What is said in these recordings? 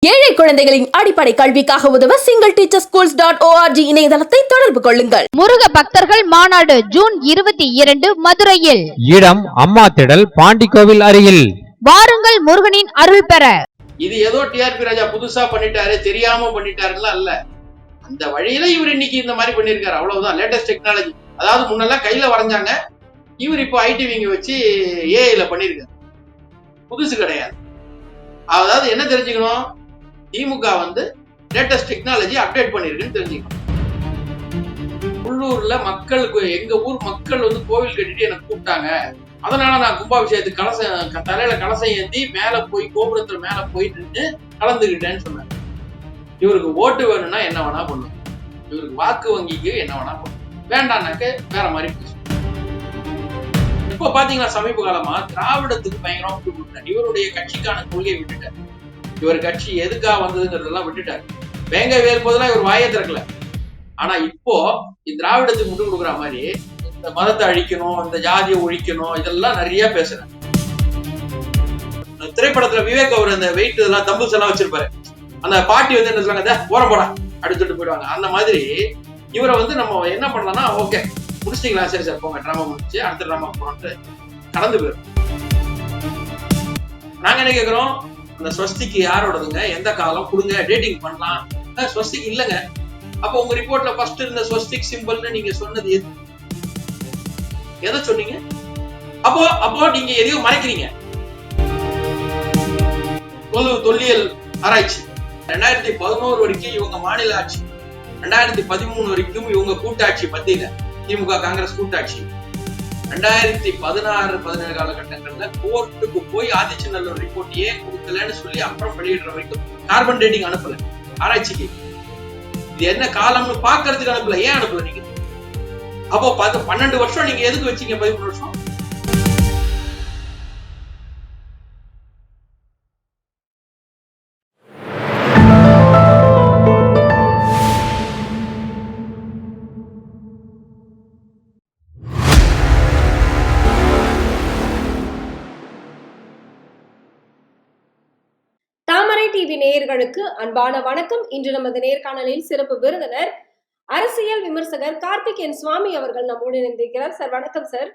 ஏழை குழந்தைகளின் அடிப்படை கல்விக்காக உதவ singleteachersschools.org இணையதளத்தை தொடர்பு கொள்ளுங்கள். முருக பக்தர்கள் மாநாடு ஜூன் 22 மதுரையில். இடம் அம்மா திடல் பாண்டிக்கோவில் அருகில். வாருங்கள் முருகனின் அருள் பெற. இது ஏதோ டிஆர்பி ராஜா புதுசா பண்ணிட்டாரு, தெரியாம பண்ணிட்டாருலாம் இல்ல. அந்த வழியில இவர் இன்னைக்கு இந்த மாதிரி பண்ணிருக்காரு, அவ்வளவுதான். Latest technology. அதாவது முன்னெல்லாம் கையில வரைஞ்சாங்க, இவர் இப்போ ஐடி விங்க வச்சு ஏஐல பண்ணிருக்காரு. புதுசு கிடையாது. அதாவது என்ன தெரிஞ்சுக்கணும், திமுக வந்து லேட்டஸ்ட் டெக்னாலஜி அப்டேட் பண்ணிருக்குன்னு தெரிஞ்சுக்கணும். உள்ளூர்ல மக்களுக்கு, எங்க ஊர் மக்கள் வந்து கோவில் கட்டிட்டு எனக்கு கூப்பிட்டாங்க, அதனால நான் கும்பாபிஷேகத்துக்கு தலையில கலசம் ஏந்தி மேல போய் கோபுரத்துல மேல போயிட்டு கலந்துகிட்டேன்னு சொன்னாங்க. இவருக்கு ஓட்டு வேணும்னா என்ன வேணா பண்ணும், இவருக்கு வாக்கு வங்கிக்கு என்ன வேணா பண்ணும், வேண்டாம்னாக்க வேற மாதிரி பேசும். இப்ப பாத்தீங்கன்னா சமீப காலமா திராவிடத்துக்கு பயங்கரமா விட்டு கொடுத்தாரு. இவருடைய கட்சிக்கான கொள்கையை விட்டுட்டார். இவர் கட்சி எதுக்காக வந்ததுங்கிறதெல்லாம் விட்டுட்டாரு. வேங்க வேறு போதெல்லாம் இவர் வாயை திறக்கல. ஆனா இப்போ திராவிடத்துக்கு முட்டு கொடுக்குற மாதிரி இந்த மதத்தை அழிக்கணும், இந்த ஜாதியை ஒழிக்கணும், இதெல்லாம் நிறைய பேசுறாங்க. திரைப்படத்துல விவேக் அவர் அந்த வெயிட் இதெல்லாம் தம்புஸ் எல்லாம் வச்சிருப்பாரு. அந்த பாட்டி வந்து என்ன சொல்லுவாங்க, போற போடா அடுத்துட்டு போயிடுவாங்க. அந்த மாதிரி இவரை வந்து நம்ம என்ன பண்ணலாம்னா, ஓகே முடிச்சிட்டீங்களா, சரி சார் போங்க, டிராமா முடிச்சு அடுத்த டிராமா போனோம்ட்டு கடந்து போயிடும். நாங்க என்ன கேட்கிறோம், அந்த ஸ்வஸ்திக்கு யாரோடதுங்க, எந்த காலம் கொடுங்க, டேட்டிங் பண்ணலாம். ஸ்வஸ்திக் இல்லைங்க. அப்போ உங்க ரிப்போர்ட்ல ஃபர்ஸ்ட் இருந்த ஸ்வஸ்திக் சிம்பிள்னு நீங்க சொன்னது எதை சொன்னீங்க? அப்போ நீங்க எதையும் மறைக்கிறீங்க. தொல்லியல் ஆராய்ச்சி 2011 வரைக்கும் இவங்க மாநில ஆட்சி, 2013 வரைக்கும் இவங்க கூட்டாட்சி, மத்தியில திமுக காங்கிரஸ் கூட்டாட்சி. 2016-17 காலகட்டங்கள்ல கோர்ட்டுக்கு போய் ஆதிச்சநல்லூர் ரிப்போர்ட் ஏன் கொடுக்கலன்னு சொல்லி அப்புறம் வெளியிடுற வரைக்கும் கார்பன் டேட்டிங் அனுப்பல ஆராய்ச்சிக்கு. இது என்ன காலம்னு பாக்குறதுக்கு அனுப்பல. ஏன் அனுப்பல நீங்க? அப்போ 12 வருஷம் நீங்க எதுக்கு வச்சீங்க? 13 வருஷம். தாமரை டிவி நேயர்களுக்கு அன்பான வணக்கம். இன்று நமது நேர்காணலில் சிறப்பு விருந்தினர் அரசியல் விமர்சகர் கார்த்திக் என் சுவாமி அவர்கள் நம்மோடு இணைந்திருக்கிறார். சார் வணக்கம் சார்.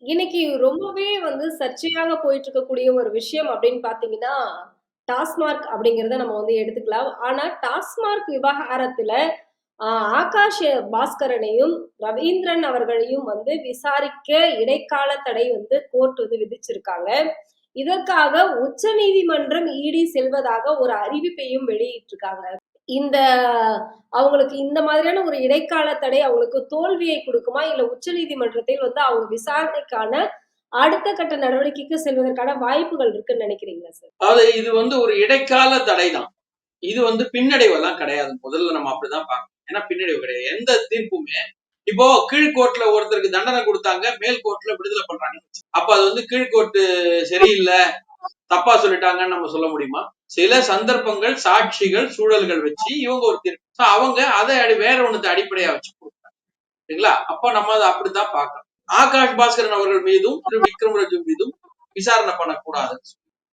இன்னைக்கு ரொம்பவே வந்து சர்ச்சையாக போயிட்டு இருக்கக்கூடிய ஒரு விஷயம் அப்படின்னு பாத்தீங்கன்னா டாஸ்மார்க் அப்படிங்கறத நம்ம வந்து எடுத்துக்கலாம். ஆனா டாஸ்மார்க் விவகாரத்துல ஆகாஷ் பாஸ்கரனையும் ரவீந்திரன் அவர்களையும் வந்து விசாரிக்க இடைக்கால தடை வந்து கோர்ட் வந்து விதிச்சிருக்காங்க. இதற்காக உச்ச நீதிமன்றம் இடி செல்வதாக ஒரு அறிவிப்பையும் வெளியிட்டிருக்காங்க. இந்த அவங்களுக்கு இந்த மாதிரியான ஒரு இடைக்கால தடை அவங்களுக்கு தோல்வியை கொடுக்குமா, இல்ல உச்ச நீதிமன்றத்தில் வந்து அவங்க விசாரணைக்கான அடுத்த கட்ட நடவடிக்கைக்கு செல்வதற்கான வாய்ப்புகள் இருக்குன்னு நினைக்கிறீங்களா சார்? அதாவது இது வந்து ஒரு இடைக்கால தடை தான். இது வந்து பின்னடைவெல்லாம் கிடையாது. முதல்ல நம்ம அப்படிதான் பார்க்கணும். ஏன்னா பின்னடைவு கிடையாது எந்த தீர்ப்புமே. இப்போ கீழ்கோர்ட்ல ஒருத்தருக்கு தண்டனை கொடுத்தாங்க, மேல் கோர்ட்ல விடுதலை பண்றாங்க. அப்ப அது வந்து கீழ்கோர்ட்டு சரியில்லை, தப்பா சொல்லிட்டாங்கன்னு நம்ம சொல்ல முடியுமா? சில சந்தர்ப்பங்கள், சாட்சிகள், சூழல்கள் வச்சு இவங்க ஒரு தீர்ப்பு, அவங்க அதை வேற ஒண்ணுத்தை அடிப்படையா வச்சு கொடுத்தாங்க. சரிங்களா? அப்ப நம்ம அதை அப்படித்தான் பார்க்கணும். ஆகாஷ் பாஸ்கரன் அவர்கள் மீதும் திரு விக்ரம் ராஜு மீதும் விசாரணை பண்ணக்கூடாது.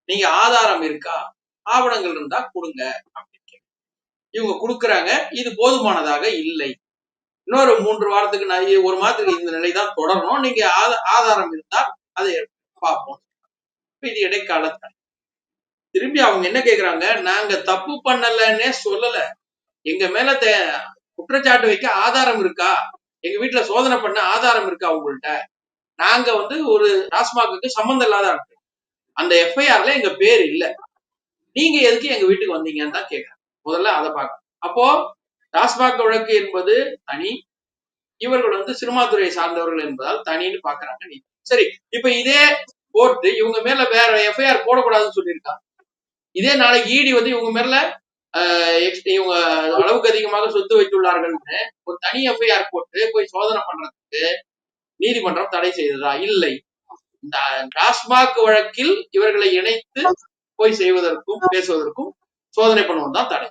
நீங்க ஆதாரம் இருக்கா, ஆவணங்கள் இருந்தா கொடுங்க அப்படின்னு இவங்க கொடுக்குறாங்க. இது போதுமானதாக இல்லை. இன்னொரு 3 வாரத்துக்கு ஒரு மாதத்துக்கு இந்த நிலைதான் தொடரணும். நீங்க ஆதாரம் இருந்தால் அதை பார்ப்போம். இது இடைக்கால தடை. திரும்பி அவங்க என்ன கேக்குறாங்க, நாங்க தப்பு பண்ணலன்னே சொல்லல, எங்க மேல குற்றச்சாட்டு வைக்க ஆதாரம் இருக்கா, எங்க வீட்டுல சோதனை பண்ண ஆதாரம் இருக்கா உங்கள்கிட்ட, நாங்க வந்து ஒரு டாஸ்மாக்கு சம்பந்தம் இல்லாத இருக்கு, அந்த எஃப்ஐஆர்ல எங்க பேர் இல்ல, நீங்க எதுக்கு எங்க வீட்டுக்கு வந்தீங்கன்னு தான் கேட்கறேன். முதல்ல அதை பார்க்கணும். அப்போ டாஸ்மாக் வழக்கு என்பது தனி, இவர்கள் வந்து சினிமாத்துறையை சார்ந்தவர்கள் என்பதால் தனின்னு பாக்குறாங்க. நீ சரி, இப்ப இதே கோர்ட் இவங்க மேல வேற எஃப்ஐஆர் போடக்கூடாதுன்னு சொல்லியிருக்காங்க. இதே நாளைக்கு இடி வந்து இவங்க மேல இவங்க அளவுக்கு அதிகமாக சொத்து வைத்துள்ளார்கள்னு ஒரு தனி எஃப்ஐஆர் போட்டு போய் சோதனை பண்றதுக்கு நீதிமன்றம் தடை செய்ததா? இல்லை. இந்த டாஸ்மாக் வழக்கில் இவர்களை இணைத்து போய் செய்வதற்கும் பேசுவதற்கும் சோதனை பண்ணுவது தான் தடை.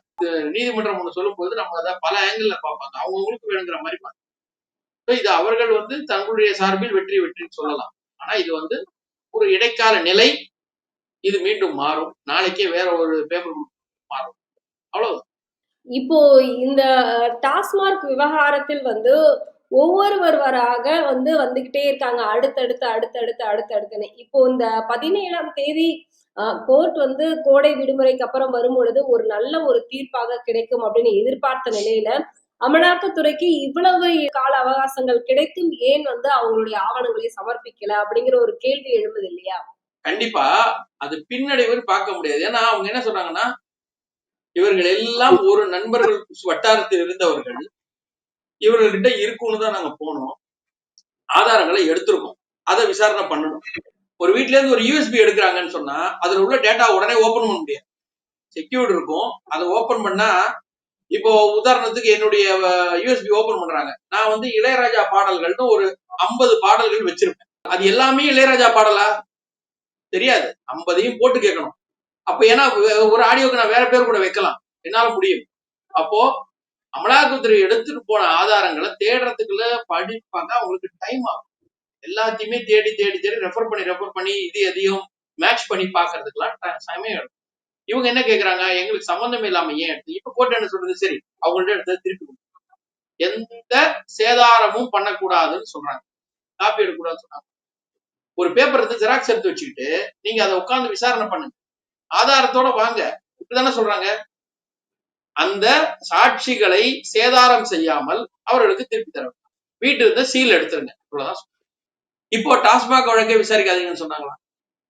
நீதிமன்றம் ஒண்ணு சொல்லும் போது நம்ம அதை பல ஆங்கிள் பார்ப்பாங்க, அவங்களுக்கு வேணுங்கிற மாதிரி பார்ப்பாங்க. இது அவர்கள் வந்து தங்களுடைய சார்பில் வெற்றி சொல்லலாம். ஆனா இது வந்து ஒரு இடைக்கால நிலை. இது மீண்டும் மாறும். நாளைக்கே வேற ஒரு பேப்பர் மாறும். அவ்வளவு. இப்போ இந்த டாஸ்மார்க் விவகாரத்தில் வந்து ஒவ்வொருவராக வந்துகிட்டே இருக்காங்க. அடுத்தடுத்துன்னு. இப்போ இந்த 17ஆம் தேதி கோர்ட் கோடை விடுமுறைக்கு அப்புறம் வரும்பொழுது ஒரு நல்ல ஒரு தீர்ப்பாக கிடைக்கும் அப்படின்னு எதிர்பார்த்த நிலையில, அமலாக்கத்துறைக்கு இவ்வளவு கால அவகாசங்கள் கிடைத்தும் ஏன் அவங்களுடைய ஆவணங்களை சமர்ப்பிக்கல அப்படிங்கிற ஒரு கேள்வி எழும்புது இல்லையா? கண்டிப்பா அது பின்னடைவுன்னு பார்க்க முடியாது. ஏன்னா அவங்க என்ன சொல்றாங்கன்னா, இவர்கள் எல்லாம் ஒரு நண்பர்கள் வட்டாரத்தில் இருந்தவர்கள். இவர்கள்கிட்ட இருக்குன்னு தான் நாங்க போனோம். ஆதாரங்களை எடுத்திருக்கோம். அதை விசாரணை பண்ணணும். ஒரு வீட்ல இருந்து ஒரு யூஎஸ்பி எடுக்கிறாங்கன்னு சொன்னா அதுல உள்ள டேட்டா உடனே ஓபன் பண்ண முடியாது. செக்யூர்ட் இருக்கும். அதை ஓபன் பண்ணா இப்போ உதாரணத்துக்கு என்னுடைய யூஎஸ்பி ஓபன் பண்றாங்க. நான் இளையராஜா பாடல்கள்னு ஒரு 50 பாடல்கள் வச்சிருப்பேன். அது எல்லாமே இளையராஜா பாடலா தெரியாது. 50ஐயும் போட்டு கேட்கணும். அப்ப ஏன்னா ஒரு ஆடியோக்கு நான் வேற பேர் கூட வைக்கலாம். என்னால முடியும். அப்போ அமலாக்கத்துறை எடுத்துட்டு போன ஆதாரங்களை தேடுறதுக்குள்ள படிப்பாங்க. அவங்களுக்கு டைம் ஆகும். எல்லாத்தையுமே தேடி ரெஃபர் பண்ணி இது எதையும் மேட்ச் பண்ணி பாக்குறதுக்குலாம் சமயம் எடுக்கும். இவங்க என்ன கேக்குறாங்க, எங்களுக்கு சம்பந்தம் இல்லாம ஏன் எடுத்து இப்ப கோர்ட் என்ன சொல்றது, சரி அவங்கள்ட்ட எடுத்து திருப்பி எந்த சேதாரமும் பண்ணக்கூடாதுன்னு சொல்றாங்க. காப்பி எடுக்கக்கூடாதுன்னு சொன்னாங்க. ஒரு பேப்பர் ஜெராக்ஸ் எடுத்து வச்சுக்கிட்டு நீங்க அதை உட்கார்ந்து விசாரணை பண்ணுங்க, ஆதாரத்தோட வாங்க, இப்படிதானே சொல்றாங்க. அந்த சாட்சிகளை சேதாரம் செய்யாமல் அவர்களுக்கு திருப்பி தர வீட்டு இருந்து சீல் எடுத்துருங்க, இவ்வளவுதான். இப்போ டாஸ்மாக் வழக்கை விசாரிக்காதீங்கன்னு சொன்னாங்களா?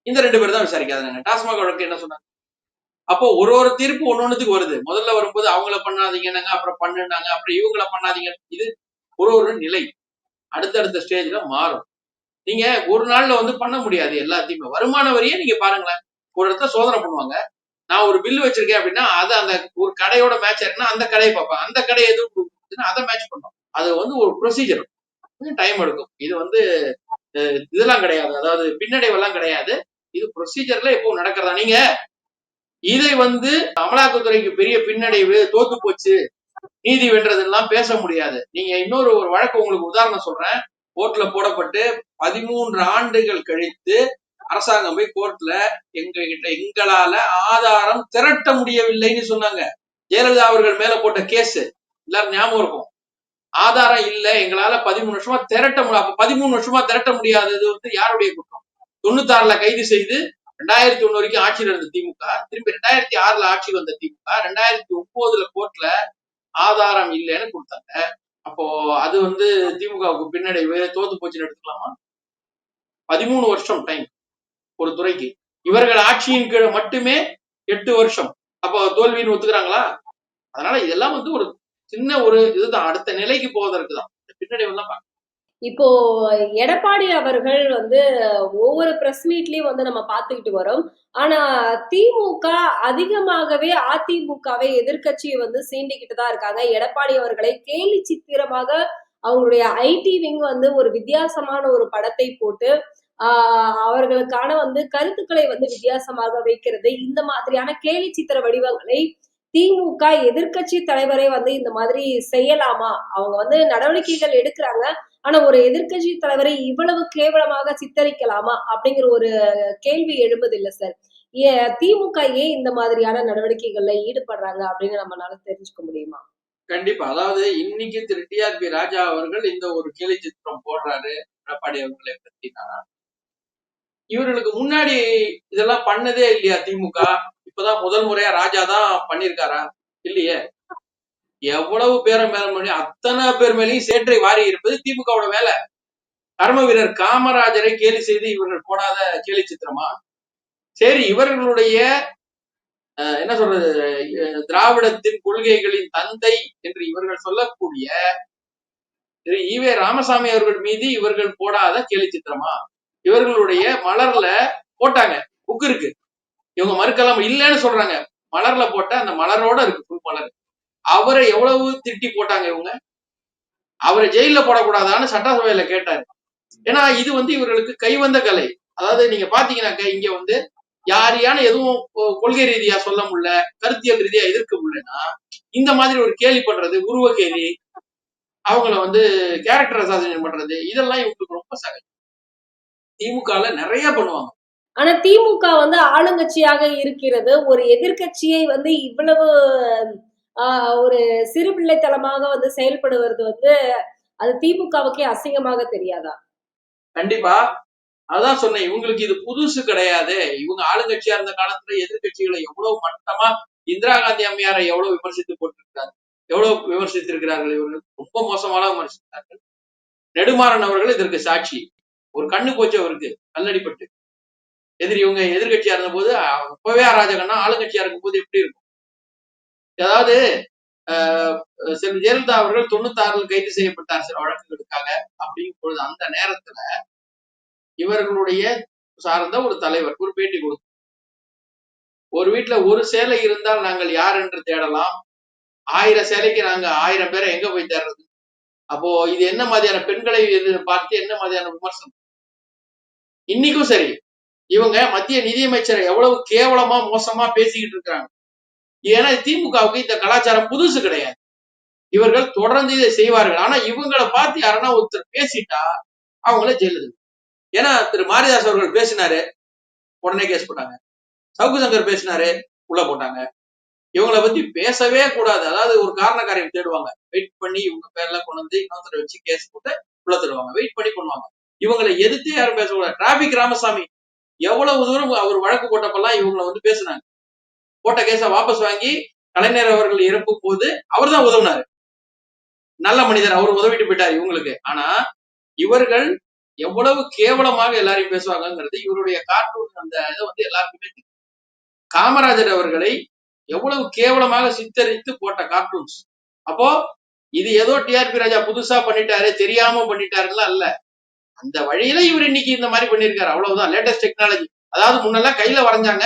இந்த 2 பேர் தான் விசாரிக்காதீங்க. டாஸ்மாக் வழக்கு என்ன சொன்னாங்க? அப்போ ஒரு தீர்ப்பு ஒன்னொன்னுக்கு வருது. முதல்ல வரும்போது அவங்கள பண்ணாதீங்கன்னாங்க, அப்புறம் பண்ணுனாங்க, அப்புறம் இவங்கள பண்ணாதீங்க. இது ஒரு நிலை அடுத்தடுத்த ஸ்டேஜ்ல மாறும். நீங்க ஒரு நாள்ல பண்ண முடியாது எல்லாத்தையுமே. வருமான வரியே நீங்க பாருங்களேன். ஒரு இடத்துல சோதனை பண்ணுவாங்க. நான் ஒரு பில் வச்சிருக்கேன் அப்படின்னா அது அந்த ஒரு கடையோட மேட்ச் ஆயிருக்குன்னா அந்த கடையை பார்ப்பாங்க. அந்த கடை எதுவும் அதை மேட்ச் பண்ணும். அது ஒரு ப்ரொசீஜர், டைம் எடுக்கும். இது இதெல்லாம் கிடையாது, அதாவது பின்னடைவெல்லாம் கிடையாது. இது ப்ரொசீஜர்ல எப்பவும் நடக்கிறதா. நீங்க இதை அமலாக்கத்துறைக்கு பெரிய பின்னடைவு, தோத்து போச்சு, நீதி வென்றதெல்லாம் பேச முடியாது. நீங்க இன்னொரு வழக்கு உங்களுக்கு உதாரணம் சொல்றேன். கோர்ட்ல போடப்பட்டு 13 ஆண்டுகள் கழித்து அரசாங்கம் போய் கோர்ட்ல எங்களால ஆதாரம் திரட்ட முடியவில்லைன்னு சொன்னாங்க. ஜெயலலிதா அவர்கள் மேல போட்ட கேஸ் எல்லாரும் ஞாபகம் இருக்கும். ஆதாரம் இல்ல, எங்களால 13 வருஷமா திரட்ட முடியும். அப்ப 13 வருஷமா திரட்ட முடியாதது யாருடைய குற்றம்? 96ல கைது செய்து 2001 வரைக்கும் ஆட்சியில் இருந்த திமுக, திருப்பி 2006ல ஆட்சியில் வந்த திமுக, 2009ல கோர்ட்ல ஆதாரம் இல்லைன்னு கொடுத்தாங்க. அப்போ அது திமுகவுக்கு பின்னடைவு, தோத்து போச்சுன்னு எடுத்துக்கலாமா? 13 வருஷம் டைம் ஒரு துறைக்கு. இவர்கள் ஆட்சியின் கீழே மட்டுமே 8 வருஷம். அப்போ தோல்வின்னு ஒத்துக்கிறாங்களா? அதனால இதெல்லாம் ஒரு சின்ன இதுதான், அடுத்த நிலைக்கு போவதற்கு தான். பின்னடைவு எல்லாம் இப்போ எடப்பாடி அவர்கள் ஒவ்வொரு பிரஸ் மீட்லயும் நம்ம பார்த்துக்கிட்டு வரோம். ஆனா திமுக அதிகமாகவே அதிமுகவை எதிர்க்கட்சியை சீண்டிக்கிட்டு தான் இருக்காங்க. எடப்பாடி அவர்களை கேலி சித்திரமாக அவங்களுடைய ஐடி விங் ஒரு வித்தியாசமான ஒரு படத்தை போட்டு அவர்களுக்கான கருத்துக்களை வித்தியாசமாக வைக்கிறது. இந்த மாதிரியான கேலி சித்திர வடிவங்களை திமுக எதிர்க்கட்சி தலைவரே இந்த மாதிரி செய்யலாமா? அவங்க நடவடிக்கைகள் எடுக்கிறாங்க. ஆனா ஒரு எதிர்க்கட்சி தலைவரை இவ்வளவு கேவலமாக சித்தரிக்கலாமா அப்படிங்கிற ஒரு கேள்வி எழும்புது இல்ல சார். திமுக ஏன் இந்த மாதிரியான நடவடிக்கைகள்ல ஈடுபடுறாங்க அப்படின்னு நம்மளால தெரிஞ்சுக்க முடியுமா? கண்டிப்பா. அதாவது இன்னைக்கு திரு டிஆர்பி ராஜா அவர்கள் இந்த ஒரு கேலி சித்திரம் போடுறாரு எடப்பாடி அவர்களை பத்தினா, இவர்களுக்கு முன்னாடி இதெல்லாம் பண்ணதே இல்லையா திமுக? இப்பதான் முதல் முறையா ராஜா தான் பண்ணிருக்காரா? இல்லையே. எவ்வளவு பேரை மேல பண்ணி அத்தனை பேர் மேலேயும் சேற்றை வாரி இருப்பது திமுகவோட வேலை. கர்ம வீரர் காமராஜரை கேலி செய்து இவர்கள் போடாத கேலி சித்திரமா? சரி, இவர்களுடைய என்ன சொல்றது, திராவிடத்தின் கொள்கைகளின் தந்தை என்று இவர்கள் சொல்லக்கூடிய திரு ஈவே ராமசாமி அவர்கள் மீது இவர்கள் போடாத கேலி சித்திரமா? இவர்களுடைய மலர்ல போட்டாங்க, புக் இருக்கு, இவங்க மறுக்கலாம் இல்லைன்னு சொல்றாங்க. மலர்ல போட்ட அந்த மலரோட இருக்கு, புல் மலர். அவரை எவ்வளவு திட்டி போட்டாங்க இவங்க. அவரை ஜெயில போடக்கூடாதான்னு சட்டசபையில கேட்டாரு. ஏன்னா இது இவர்களுக்கு கைவந்த கலை. அதாவது நீங்க பாத்தீங்கன்னாக்க இங்க யாரையான எதுவும் கொள்கை ரீதியா சொல்ல முடியல, கருத்தியல் ரீதியா எதிர்க்க முடியலன்னா இந்த மாதிரி ஒரு கேலி பண்றது, உருவ கேலி, அவங்கள கேரக்டர் அசாசினேஷன் பண்றது, இதெல்லாம் இவங்களுக்கு ரொம்ப சகஜம். திமுகல நிறைய பண்ணுவாங்க. ஆனா திமுக வந்து ஆளுங்கட்சியாக இருக்கிறது. ஒரு எதிர்க்கட்சியை வந்து இவ்வளவு ஆ ஒரு சிறுபிள்ளைத்தனமாக வந்து செயல்படுவது வந்து அது திமுகவுக்கே அசிங்கமாக தெரியாதா? கண்டிப்பா. அதான் சொன்னேன். இவங்களுக்கு இது புதுசு கிடையாது. இவங்க ஆளுங்கட்சியா இருந்த காலத்துல எதிர்க்கட்சிகளை எவ்வளவு மட்டமா இந்திரா காந்தி அம்மையாரை எவ்வளவு விமர்சித்து போட்டிருக்கிறார். எவ்வளவு விமர்சித்திருக்கிறார்கள் இவர்கள். ரொம்ப மோசமான விமர்சித்தார்கள். நெடுமாறன் அவர்கள் இதற்கு சாட்சி. ஒரு கண்ணு போச்சு அவருக்கு கல்லடிப்பட்டு. இவங்க எதிர்க்கட்சியா இருந்த போது அப்பவே ராஜகண்ணா ஆளுங்கட்சியா இருக்கும் போது எப்படி இருக்கும்? அதாவது செல்வி ஜெயலலிதா அவர்கள் 96 கைது செய்யப்பட்டார் சில வழக்குகளுக்காக அப்படிங்கும் பொழுது அந்த நேரத்துல இவர்களுடைய சார்ந்த ஒரு தலைவர் ஒரு பேட்டி கொடுத்தார். ஒரு வீட்டுல ஒரு சேலை இருந்தால் நாங்கள் யார் என்று தேடலாம், 1000 சேலைக்கு நாங்க 1000 பேரை எங்க போய் தேடுறது? அப்போ இது என்ன மாதிரியான பெண்களை பார்த்து என்ன மாதிரியான விமர்சனம்? இன்னைக்கும் சரி, இவங்க மத்திய நிதியமைச்சரை எவ்வளவு கேவலமா மோசமா பேசிக்கிட்டு இருக்காங்க. ஏன்னா திமுகவுக்கு இந்த கலாச்சாரம் புதுசு கிடையாது. இவர்கள் தொடர்ந்து இதை செய்வார்கள். ஆனா இவங்களை பார்த்து யாருன்னா ஒருத்தர் பேசிட்டா அவங்கள ஜெயிலுது. ஏன்னா திரு மாரிதாஸ் அவர்கள் பேசினாரு, உடனே கேஸ் போட்டாங்க. சவுக்கு சங்கர் பேசினாரு, உள்ள போட்டாங்க. இவங்களை பத்தி பேசவே கூடாது. அதாவது ஒரு காரண காரியம் தேடுவாங்க. வெயிட் பண்ணி இவங்க பேர்லாம் கொண்டு வந்து இன்னொருத்தர் வச்சு கேஸ் போட்டு உள்ள தருவாங்க. வெயிட் பண்ணி பண்ணுவாங்க. இவங்களை எதிர்த்து யாரும் பேசக்கூடாது. டிராபிக் ராமசாமி எவ்வளவு தூரம் அவர் வழக்கு போட்டப்பெல்லாம் இவங்களை வந்து பேசினாங்க. போட்ட கேஸ வாபஸ் வாங்கி கலைஞர் அவர்கள் இறப்பும் போது அவர் தான் உதவினாரு. நல்ல மனிதர், அவர் உதவிட்டு போயிட்டார் இவங்களுக்கு. ஆனா இவர்கள் எவ்வளவு கேவலமாக எல்லாரையும் பேசுவாங்கிறது இவருடைய கார்ட்டூன் அந்த இதை வந்து எல்லாருக்குமே தெரியும். காமராஜர் அவர்களை எவ்வளவு கேவலமாக சித்தரித்து போட்ட கார்ட்டூன்ஸ். அப்போ இது ஏதோ டிஆர்பி ராஜா புதுசா பண்ணிட்டாரு, தெரியாம பண்ணிட்டாருலாம் இல்ல. அந்த வழியில இவர் இன்னைக்கு இந்த மாதிரி பண்ணிருக்காரு. அவ்வளவுதான். Latest technology. அதாவது முன்னெல்லாம் கையில வரைஞ்சாங்க,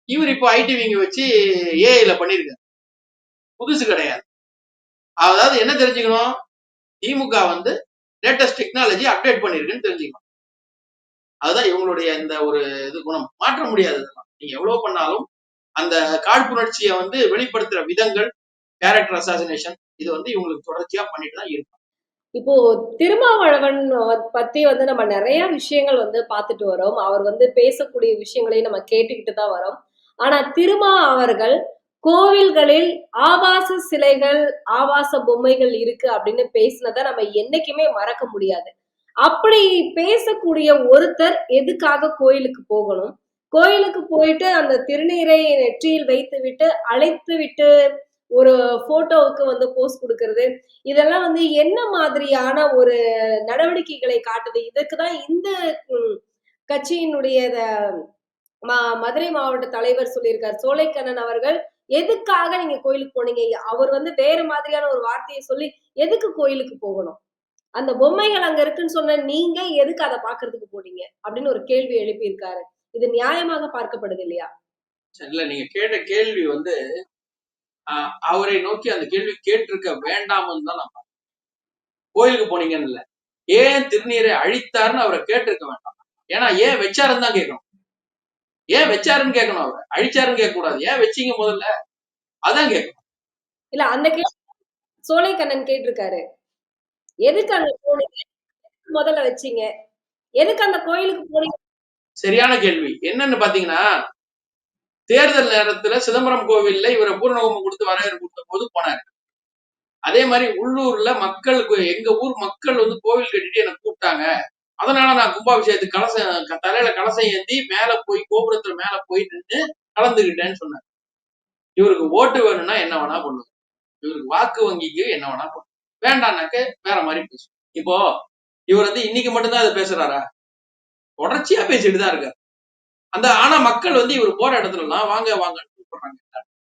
இவர் இப்போ ஐடி விங்க வச்சு ஏஐல பண்ணிருக்காரு. புதுசு கிடையாது. அதாவது என்ன தெரிஞ்சுக்கணும், திமுக வந்து லேட்டஸ்ட் டெக்னாலஜி அப்டேட் பண்ணிருக்குன்னு தெரிஞ்சுக்கணும். அதுதான் இவங்களுடைய இந்த ஒரு இது குணம். மாற்ற முடியாது. நீங்க எவ்வளவு பண்ணாலும் அந்த காழ்ப்புணர்ச்சியை வந்து வெளிப்படுத்துற விதங்கள், கேரக்டர் அசாசினேஷன், இது வந்து இவங்களுக்கு தொடர்ச்சியா பண்ணிட்டு தான் இருக்கும். இப்போ திருமாவளவன் பத்தி வந்து நம்ம நிறைய விஷயங்கள் வந்து பார்த்துட்டு வரோம். அவர் வந்து பேசக்கூடிய விஷயங்களையும் நம்ம கேட்டுக்கிட்டு தான் வரோம். ஆனா திருமா அவர்கள் கோவில்களில் ஆபாச சிலைகள், ஆபாச பொம்மைகள் இருக்கு அப்படின்னு பேசினத நம்ம என்னைக்குமே மறக்க முடியாது. அப்படி பேசக்கூடிய ஒருத்தர் எதுக்காக கோயிலுக்கு போகணும்? கோயிலுக்கு போயிட்டு அந்த திருநீரை நெற்றியில் வைத்துவிட்டு, அழைத்துவிட்டு ஒரு ஃபோட்டோவுக்கு வந்து போஸ் குடுக்கறது. இதெல்லாம் வந்து என்ன மாதிரியான ஒரு நடவடிக்கைகளை காட்டுது? இதுக்கு தான் இந்த ம் கட்சியினுடைய மதுரை மாவட்ட தலைவர் சொல்லியிருக்காரு. சோலைக்கண்ணன் அவர்கள், "எதுக்காக நீங்க கோயிலுக்கு போனீங்க?" அவர் வந்து வேற மாதிரியான ஒரு வார்த்தைய சொல்லி, "எதுக்கு கோயிலுக்கு போகணும்? அந்த பொம்மைகள் அங்க இருக்குன்னு சொன்ன நீங்க எதுக்கு அத பார்க்கறதுக்கு போனீங்க?" அப்படின்னு ஒரு கேள்வி எழுப்பியிருக்காரு. இது நியாயமாக பார்க்கப்படுது இல்லையா? இல்ல நீங்க கேட்ட கேள்வி வந்து அவரை நோக்கி அந்த கேள்வி கேட்டிருக்க வேண்டாம்னு தான் நான் கோயிலுக்கு போனீங்கன்னு இல்ல. ஏன் திருநீரை அழித்தாருன்னு அவரை கேட்டிருக்க வேண்டாம். ஏன்னா ஏன் வச்சாருன்னு தான் கேட்கணும். ஏன் வச்சாருன்னு கேட்கணும். அவர் அழிச்சாருன்னு கேட்க கூடாது. ஏன் வச்சீங்க முதல்ல, அதான் கேட்கணும். இல்ல அந்த கேள்வி சோலைக்கண்ணன் கேட்டிருக்காரு. "எதுக்கு அங்க போனீங்க? முதல்ல வச்சீங்க? எதுக்கு அந்த கோயிலுக்கு போனீங்க?" சரியான கேள்வி. என்னன்னு பாத்தீங்கன்னா, தேர்தல் நேரத்துல சிதம்பரம் கோவில்ல இவரை பூர்ணகுமம் கொடுத்து வரவேற்பு கொடுத்த போது போனாரு. அதே மாதிரி உள்ளூர்ல மக்களுக்கு எங்க ஊர் மக்கள் வந்து கோவில் கட்டிட்டு என்ன கூப்பிட்டாங்க, அதனால நான் கும்பாபிஷேகத்துக்கு கலசம் தலையில கலசம் ஏந்தி மேல போய் கோபுரத்துல மேல போய் நின்று கலந்துகிட்டேன்னு சொன்னார். இவருக்கு ஓட்டு வேணும்னா என்ன வேணா பண்ணுவார். இவருக்கு வாக்கு வங்கிக்கு என்ன வேணா பண்ணுவார். வேண்டாம்னாக்க வேற மாதிரி பேசும். இப்போ இவர் வந்து இன்னைக்கு மட்டும்தான் அதை பேசுறாரா? தொடர்ச்சியா பேசிட்டு தான் இருக்காரு. ஆனா மக்கள் வந்து இவர் போற இடத்துல எல்லாம் வாங்க வாங்கன்னு கூப்பிடுறாங்க.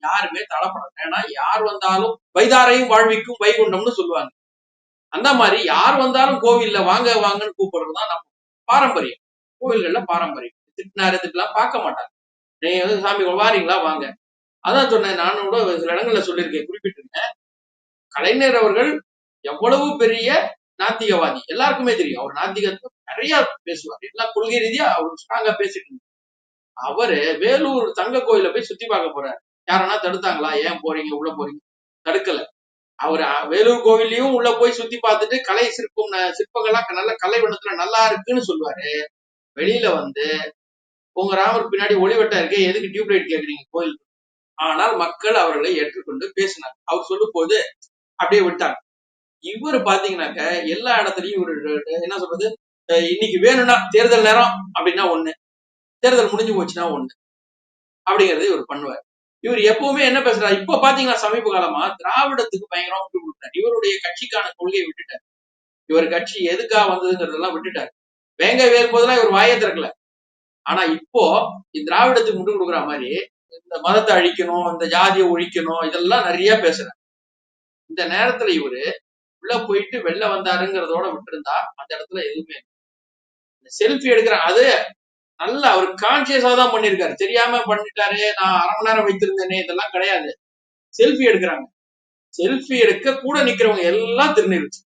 யாருமே தடப்படாது. ஏன்னா யார் வந்தாலும் வைதாரையும் வாழ்விக்கும் வைகுண்டம்னு சொல்லுவாங்க. அந்த மாதிரி யார் வந்தாலும் கோவில்ல வாங்க வாங்கன்னு கூப்பிடுறதுதான் நம்ம பாரம்பரியம். கோவில்கள்ல பாரம்பரியம். திட்டினாரு பார்க்க மாட்டாங்க. நீங்க வந்து சாமி வாரீங்களா வாங்க. அதான் சொன்னேன். நானும் கூட சில இடங்கள்ல சொல்லியிருக்கேன், குறிப்பிட்டிருக்கேன். கலைஞர் அவர்கள் எவ்வளவு பெரிய நாத்திகவாதி எல்லாருக்குமே தெரியும். அவர் நாத்திகத்தை நிறைய பேசுவார். எல்லா கொள்கை ரீதியா அவர் ஸ்ட்ராங்கா பேசிட்டு இருந்தார். அவரு வேலூர் தங்க கோயில போய் சுத்தி பார்க்க போறாரு. யாரனா தடுத்தாங்களா? ஏன் போறீங்க உள்ள போறீங்க? தடுக்கல. அவர் வேலூர் கோவிலையும் உள்ள போய் சுத்தி பார்த்துட்டு கலை சிற்பங்கள்லாம் நல்ல கலை வண்ணத்துல நல்லா இருக்குன்னு சொல்லுவாரு. வெளியில வந்து உங்க ராமருக்கு பின்னாடி ஒளிவட்டம் இருக்கே, எதுக்கு டியூப்லைட் கேக்குறீங்க கோயில்? ஆனால் மக்கள் அவர்களை ஏற்றுக்கொண்டு பேசினார். அவர் சொல்லும் போது அப்படியே விட்டாங்க. இவரு பாத்தீங்கன்னாக்க எல்லா இடத்துலயும் இவரு என்ன சொல்றது, இன்னைக்கு வேணும்னா தேர்தல் நேரம் அப்படின்னா ஒண்ணு, தேர்தல் முடிஞ்சு போச்சுன்னா ஒண்ணு அப்படிங்கறது இவர் பண்ணுவார். இவர் எப்பவுமே என்ன பேசுறாரு, இப்ப பாத்தீங்கன்னா சமீப காலமா திராவிடத்துக்கு பயங்கரமா விட்டு கொடுத்தார். இவருடைய கட்சிக்கான கொள்கையை விட்டுட்டார். இவர் கட்சி எதுக்காக வந்ததுங்கிறதெல்லாம் விட்டுட்டார். வேங்க வேல் போதெல்லாம் இவர் வாயை திறக்கல. ஆனா இப்போ திராவிடத்துக்கு முட்டு கொடுக்குற மாதிரி இந்த மதத்தை அழிக்கணும், இந்த ஜாதியை ஒழிக்கணும், இதெல்லாம் நிறைய பேசுறாரு. இந்த நேரத்துல இவரு உள்ள போயிட்டு வெளில வந்தாருங்கிறதோட விட்டுருந்தா அந்த இடத்துல எதுவுமே செல்ஃபி எடுக்கிறான். அது நல்லா அவர் கான்சியஸா தான் பண்ணிருக்காரு. தெரியாம பண்ணிட்டாரு, நான் 1/2 மணி நேரம் வைத்திருந்தேனே, இதெல்லாம் கிடையாது. செல்ஃபி எடுக்கிறாங்க. செல்ஃபி எடுக்க கூட நிக்கிறவங்க எல்லாம் திருநீர்வச்சு.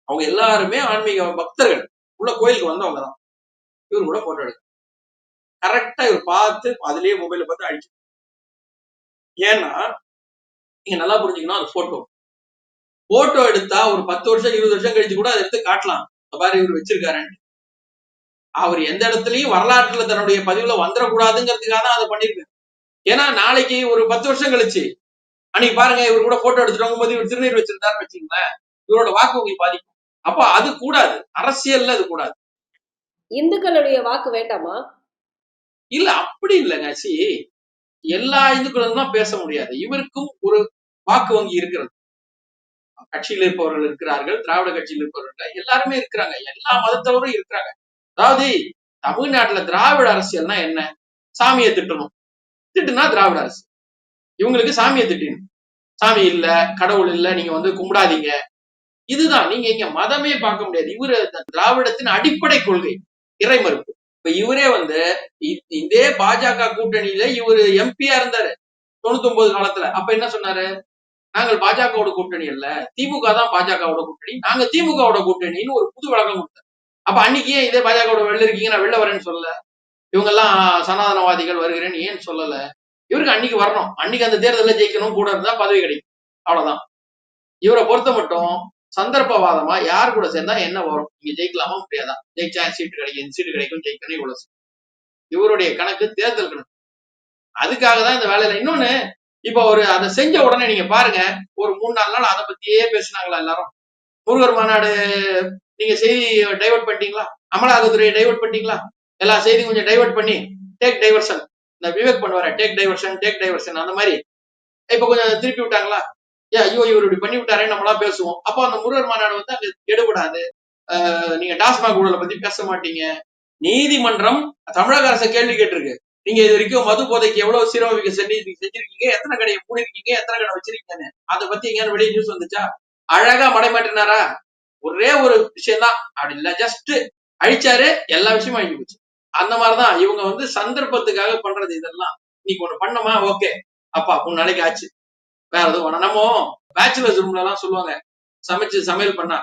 அவங்க எல்லாருமே ஆன்மீக பக்தர்கள், உள்ள கோயிலுக்கு வந்தவங்க தான். இவர் கூட போட்டோ எடுக்க கரெக்டா இவர் பார்த்து அதுலயே மொபைல பார்த்து அழிச்சு. ஏன்னா நீங்க நல்லா புரிஞ்சுக்கணும், அது போட்டோ எடுத்தா ஒரு 10 வருஷம் 20 வருஷம் கழிச்சு கூட அதை எடுத்து காட்டலாம். பாரு இவர் வச்சிருக்காருன்னு. அவர் எந்த இடத்துலயும் வரலாற்றுல தன்னுடைய பதிவுல வந்துடக்கூடாதுங்கிறதுக்காக தான் அதை பண்ணிருக்காரு. ஏன்னா நாளைக்கு ஒரு 10 வருஷம் கழிச்சு அன்னைக்கு பாருங்க இவர் கூட போட்டோ எடுத்துட்டு போது இவர் திருநீர் வச்சிருந்தாருன்னு வச்சுங்களேன், இவரோட வாக்கு வங்கி பாதிக்கும். அப்ப அது கூடாது, அரசியல்ல அது கூடாது. இந்துக்களுடைய வாக்கு வேண்டாமா? இல்ல அப்படி இல்லைங்க. எல்லா இந்துக்களும் தான் பேச முடியாது. இவருக்கும் ஒரு வாக்கு வங்கி இருக்கிறது. கட்சியில் இருப்பவர்கள் இருக்கிறார்கள், திராவிட கட்சியில் இருப்பவர்கள் எல்லாருமே இருக்கிறாங்க, எல்லா மதத்தவரும் இருக்கிறாங்க. அதாவது தமிழ்நாட்டுல திராவிட அரசியல்னா என்ன? சாமியை திட்டணும், திட்டுனா திராவிட அரசு. இவங்களுக்கு சாமியை திட்டணும், சாமி இல்ல, கடவுள் இல்ல, நீங்க கும்பிடாதீங்க. இதுதான். நீங்க இங்க மதமே பார்க்க முடியாது. இவரு திராவிடத்தின் அடிப்படை கொள்கை இறை மறுப்பு. இப்ப இவரே இதே பாஜக கூட்டணியில இவரு எம்பியா இருந்தாரு 99 காலத்துல. அப்ப என்ன சொன்னாரு, நாங்கள் பாஜகவோட கூட்டணி அல்ல, திமுக தான் பாஜகவோட கூட்டணி, நாங்க திமுகவோட கூட்டணின்னு ஒரு புது வழக்கம் கொடுத்தாரு. அப்ப அன்னைக்கு இதே பாஜகவோட வெளில இருக்கீங்க, நான் வெளில வரேன்னு சொல்லல. இவங்க எல்லாம் சனாதனவாதிகள் வருகிறேன்னு ஏன் சொல்லல? இவருக்கு அன்னைக்கு வரணும், அன்னைக்கு அந்த தேர்தலில் ஜெயிக்கணும், கூட இருந்தா பதவி கிடைக்கும், அவ்வளவுதான். இவரை பொறுத்த மட்டும் சந்தர்ப்பவாதமா யார் கூட சேர்ந்தா என்ன வரும், நீங்க ஜெயிக்கலாமா முடியாதா, ஜெயிச்சா சீட்டு கிடைக்கும், சீட்டு கிடைக்கும், ஜெயிக்கணும், இவ்வளவு. இவருடைய கணக்கு தேர்தல் கணக்கு. அதுக்காக தான் இந்த வேலையில. இன்னொன்னு, இப்ப அதை செஞ்ச உடனே நீங்க பாருங்க, ஒரு 3-4 நாள் அதை பத்தியே பேசினாங்களா எல்லாரும். முருகர் மாநாடு நீங்க செய்தி டைவர்ட் பண்ணிட்டீங்களா, அமலாக்கத்துறையை டைவர்ட் பண்ணிட்டீங்களா, எல்லா செய்தியும் கொஞ்சம் டைவர்ட் பண்ணி டேக் டைவர்ஷன், இந்த விவேக் பண்ணுவார டேக் டைவர்ஷன் அந்த மாதிரி இப்ப கொஞ்சம் திருப்பி விட்டாங்களா? ஐயோ இவர் இப்படி பண்ணி விட்டாரே நம்மளாம் பேசுவோம். அப்போ அந்த முருகர் மாநாடு அங்க எடுபடாது. நீங்க டாஸ்மாக் ஊழலை பத்தி பேச மாட்டீங்க. நீதிமன்றம் தமிழக அரசை கேள்வி கேட்டிருக்கு, நீங்க இது வரைக்கும் மது போதைக்கு எவ்வளவு சீரமைக்க செஞ்சிருக்கீங்க, எத்தனை கடையை மூடிருக்கீங்க, எத்தனை கடை வச்சிருக்கீங்கன்னு. அதை பத்தி எங்கேயாவது வெளியே நியூஸ் வந்துச்சா? அழகா மடைமாட்டினாரா? ஒரே ஒரு விஷயம் தான், அப்படி இல்ல ஜஸ்ட் அழிச்சாரு, எல்லா விஷயமும் அழிஞ்சு போச்சு. அந்த மாதிரிதான் இவங்க சந்தர்ப்பத்துக்காக பண்றது இதெல்லாம். இன்னைக்கு ஒண்ணு பண்ணமா, ஓகே அப்பா 3 நாளைக்கு ஆச்சு, வேற எதுவும் நம்ம பேச்சுலர்ஸ் ரூம்ல எல்லாம் சொல்லுவாங்க, சமைச்சு சமையல் பண்ணா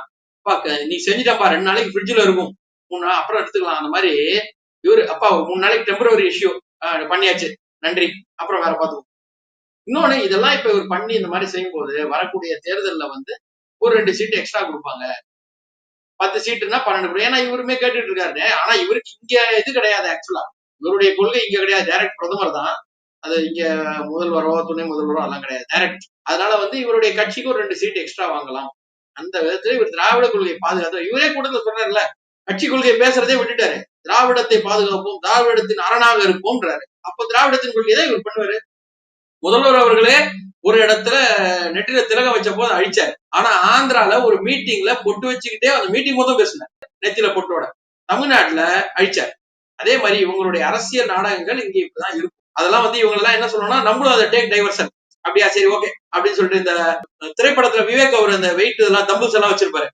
நீ செஞ்சுட்டப்பா 2 நாளைக்கு ஃப்ரிட்ஜ்ல இருக்கும், 3 நாள் அப்புறம் எடுத்துக்கலாம். அந்த மாதிரி இவரு அப்பா 3 நாளைக்கு டெம்பரவரி இஷ்யூ பண்ணியாச்சு, நன்றி, அப்புறம் வேற பார்த்துக்கோ. இன்னொன்னு, இதெல்லாம் இப்ப இவர் பண்ணி இந்த மாதிரி செய்யும் போது வரக்கூடிய தேர்தல்ல ஒரு 2 சீட்டு எக்ஸ்ட்ரா கொடுப்பாங்க. 10 சீட்டுன்னா 12. ஏன்னா இவருமே கேட்டுட்டு இருக்காரு. ஆனா இவருக்கு இங்க இது கிடையாது. ஆக்சுவலா இவருடைய கொள்கை இங்க கிடையாது. டைரக்ட் பிரதமர் தான். அது இங்க முதல்வரோ துணை முதல்வரோ எல்லாம் கிடையாது, டைரக்ட். அதனால இவருடைய கட்சிக்கு ஒரு 2 சீட் எக்ஸ்ட்ரா வாங்கலாம். அந்த விதத்துல இவர் திராவிட கொள்கையை பாதுகாத்து, இவரே கூட்டத்தில் சொல்றாருல, கட்சி கொள்கையை பேசுறதே விட்டுட்டாரு. திராவிடத்தை பாதுகாப்போம், திராவிடத்தின் அரணாக இருப்போம்ன்றாரு. அப்ப திராவிடத்தின் கொள்கையை தான் இவர் பண்ணுவாரு. முதல்வர் அவர்களே ஒரு இடத்துல நெற்றில திலகம் வச்ச போது அழிச்சாரு. ஆனா ஆந்திரால ஒரு மீட்டிங்ல பொட்டு வச்சுக்கிட்டே அந்த மீட்டிங் மொத்தம் பேசினார், நெத்தில பொட்டோட. தமிழ்நாட்டுல அழிச்சார். அதே மாதிரி இவங்களுடைய அரசியல் நாடகங்கள் இங்க இப்பதான் இருக்கும். அதெல்லாம் இவங்க எல்லாம் என்ன சொல்லணும்னா, நம்மளும் அதை டேக் டைவர்ஷன், அப்படியா சரி ஓகே அப்படின்னு சொல்லிட்டு, இந்த திரைப்படத்துல விவேக் அவர் அந்த வெயிட் இதெல்லாம் தம்புஸ் எல்லாம் வச்சிருப்பாரு,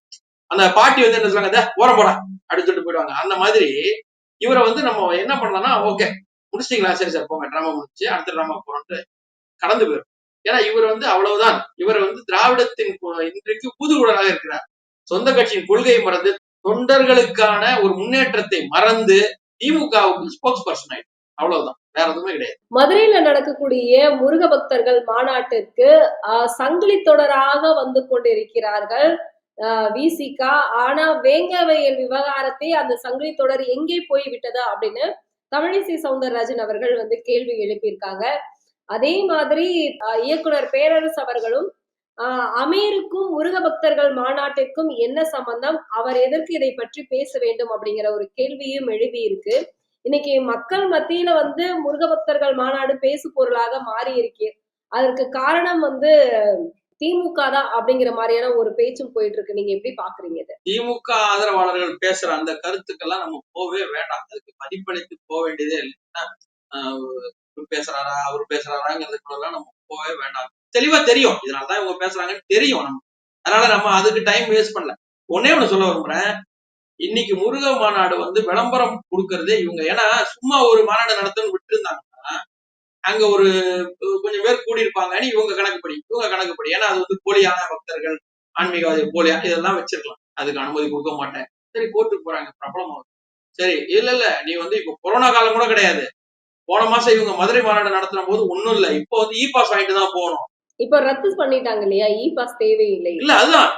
அந்த பாட்டி என்ன சொல்லுவாங்க, ஓரம் போடா அப்படின்னு சொல்லிட்டு போயிடுவாங்க. அந்த மாதிரி இவரை நம்ம என்ன பண்ணலாம்னா, ஓகே முடிச்சிட்டீங்களா, சரி சார் போங்க, டிராமா முடிச்சு அடுத்த டிராமா போறோம்ட்டு கடந்து போயிடும். ஏன்னா இவர் அவ்வளவுதான். இவர் திராவிடத்தின் இன்றைக்கு புதுகுழலாக இருக்கிறார். சொந்த கட்சியின் கொள்கையை மறந்து, தொண்டர்களுக்கான ஒரு முன்னேற்றத்தை மறந்து திமுகவுக்கு ஸ்போக்ஸ் பர்சன் ஆயிடும். அவ்வளவுதான், வேற எதுவுமே கிடையாது. மதுரையில நடக்கக்கூடிய முருக பக்தர்கள் மாநாட்டிற்கு சங்கிலி தொடராக வந்து கொண்டிருக்கிறார்கள் விசிகா. ஆனா வேங்கவயல் விவகாரத்தை அந்த சங்கிலி தொடர் எங்கே போய் விட்டதா அப்படின்னு தமிழிசை சவுந்தரராஜன் அவர்கள் வந்து கேள்வி எழுப்பியிருக்காங்க. அதே மாதிரி இயக்குனர் பேரரசு அவர்களும் அமீருக்கும் முருக பக்தர்கள் மாநாட்டிற்கும் என்ன சம்பந்தம்? அவர் எதற்கு இதை பற்றி பேச வேண்டும்? அப்படிங்கிற ஒரு கேள்வியும் எழுப்பி இருக்கு. இன்னைக்கு மக்கள் மத்தியில வந்து முருக பக்தர்கள் மாநாடு பேசு பொருளாக மாறி இருக்கு. அதற்கு காரணம் வந்து திமுக தான் அப்படிங்கிற மாதிரியான ஒரு பேச்சும் போயிட்டு இருக்கு. நீங்க எப்படி பாக்குறீங்க இத? திமுக ஆதரவாளர்கள் பேசுற அந்த கருத்துக்கெல்லாம் நம்ம போவே வேண்டாம். அதுக்கு மதிப்பளித்து போக வேண்டியதே இல்லை. இவர் பேசுறாரா அவர் பேசுறாராங்கிறதுக்குள்ளலாம் நம்ம போவே வேண்டாம். தெளிவா தெரியும் இதனாலதான் இவங்க பேசுறாங்கன்னு தெரியும் நம்ம. அதனால நம்ம அதுக்கு டைம் வேஸ்ட் பண்ணல. ஒன்னே ஒண்ணு சொல்ல விரும்புறேன். இன்னைக்கு முருக மாநாடு வந்து விளம்பரம் கொடுக்கறதே இவங்க. ஏன்னா சும்மா ஒரு மாநாடு நடத்தணும்னு விட்டு இருந்தாங்கன்னா அங்க ஒரு கொஞ்சம் பேர் கூடியிருப்பாங்கன்னு இவங்க கணக்குப்படி ஏன்னா அது வந்து போலியான பக்தர்கள் ஆன்மீகவாதி போலியா இதெல்லாம் வச்சிருக்கலாம். அதுக்கு அனுமதி கொடுக்க மாட்டேன். சரி கோர்ட்டுக்கு போறாங்க பிரபலமா. சரி இல்ல நீ வந்து இப்ப கொரோனா காலம் கூட கிடையாது. போன மாசம் இவங்க மதுரை மாநாடு நடத்துற போது ஒண்ணும் இல்ல. இப்போ வந்து இ பாஸ் வாங்கிட்டு தான் போகணும். இப்ப ரத்து பண்ணிட்டாங்க இல்லையா? இ பாஸ் தேவையில்லை. இல்ல அதுதான்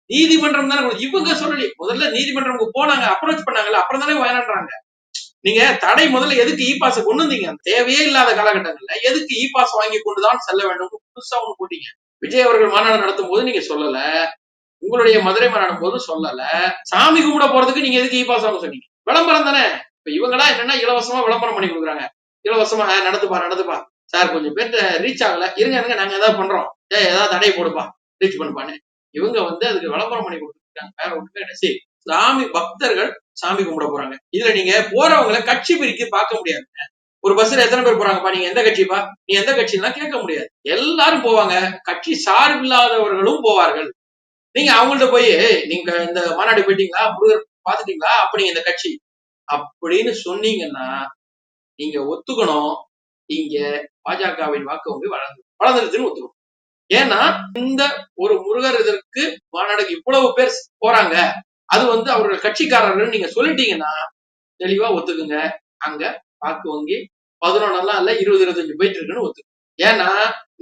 நீதிமன்றம் தானே இவங்க சொல்லி முதல்ல நீதிமன்றம் போனாங்க அப்ரோச் பண்ணாங்கல்ல அப்புறம் தானே வேணான்றாங்க. நீங்க தடை முதல்ல எதுக்கு இ பாஸ் கொண்டு வந்தீங்க? தேவையே இல்லாத காலகட்டங்கள்ல எதுக்கு இ பாஸ் வாங்கி கொண்டுதான் செல்ல வேண்டும் புதுசா ஒண்ணு போட்டீங்க. விஜய் அவர்கள் மாநாடு நடத்தும் போது நீங்க சொல்லல, உங்களுடைய மதுரை மாநாடு போது சொல்லல, சாமி கும்பிட போறதுக்கு நீங்க எதுக்கு இ பாஸ் வாங்க சொன்னீங்க? விளம்பரம் தானே. இப்ப இவங்களா என்னன்னா இலவசமா விளம்பரம் பண்ணி கொடுக்குறாங்க. இலவசமா நடத்துப்பா சார் கொஞ்சம் பேர்ட்ட ரீச் ஆகல இருங்க நாங்க ஏதாவது பண்றோம் ஏதாவது தடை போடுப்பா ரீச் பண்ணுப்பான்னு இவங்க வந்து அதுக்கு விளம்பரம் பண்ணி கொடுத்துருக்காங்க. வேற ஒண்ணுமே சரி சாமி பக்தர்கள் சாமி கும்பிட போறாங்க. இதுல நீங்க போறவங்களை கட்சி பிரித்து பார்க்க முடியாது. ஒரு பஸ்ல எத்தனை பேர் போறாங்கப்பா நீங்க எந்த கட்சிப்பா நீ எந்த கட்சின்னா கேட்க முடியாது. எல்லாரும் போவாங்க. கட்சி சார்பில்லாதவர்களும் போவார்கள். நீங்க அவங்கள்ட்ட போய் நீங்க இந்த மாநாடு போயிட்டீங்களா முருகர் பாத்துட்டீங்களா அப்ப நீங்க இந்த கட்சி அப்படின்னு சொன்னீங்கன்னா நீங்க ஒத்துக்கணும் இங்க பாஜகவின் வாக்கு வந்து வளர்ந்துருச்சுன்னு ஒத்துக்கணும். ஏன்னா இந்த ஒரு முருகர் இதற்கு மாநாடுக்கு இவ்வளவு பேர் போறாங்க அது வந்து அவர்கள் கட்சிக்காரர்கள் நீங்க சொல்லிட்டீங்கன்னா தெளிவா ஒத்துக்குங்க. அங்க வாக்கு வங்கி 11 இல்ல 20-25 போயிட்டு இருக்குன்னு ஒத்துக்கு. ஏன்னா